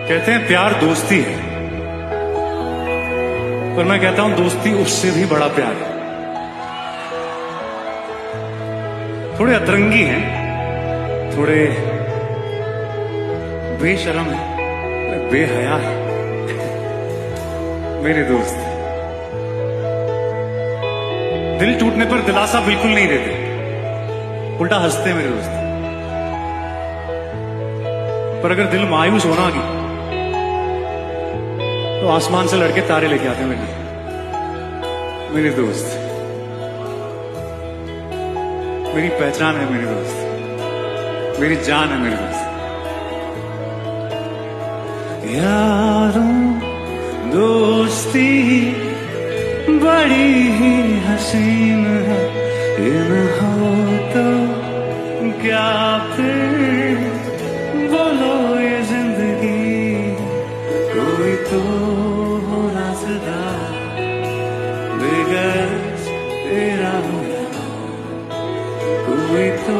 कहते हैं प्यार दोस्ती है, पर मैं कहता हूं दोस्ती उससे भी बड़ा प्यार है। थोड़े अतरंगी हैं, थोड़े बेशर्म है, बेहया है मेरे दोस्त। दिल टूटने पर दिलासा बिल्कुल नहीं देते, उल्टा हंसते मेरे दोस्त। पर अगर दिल मायूस होना की तो आसमान से लड़के तारे लेके आते हैं मेरे दोस्त। मेरी पहचान है मेरे दोस्त, मेरी जान है मेरे दोस्त। यारों दोस्ती बड़ी ही हसीन है, इन हो तो क्या फिर बोलो ये जिंदगी। कोई तो हो रास्ता बगैर तेरा, कोई तो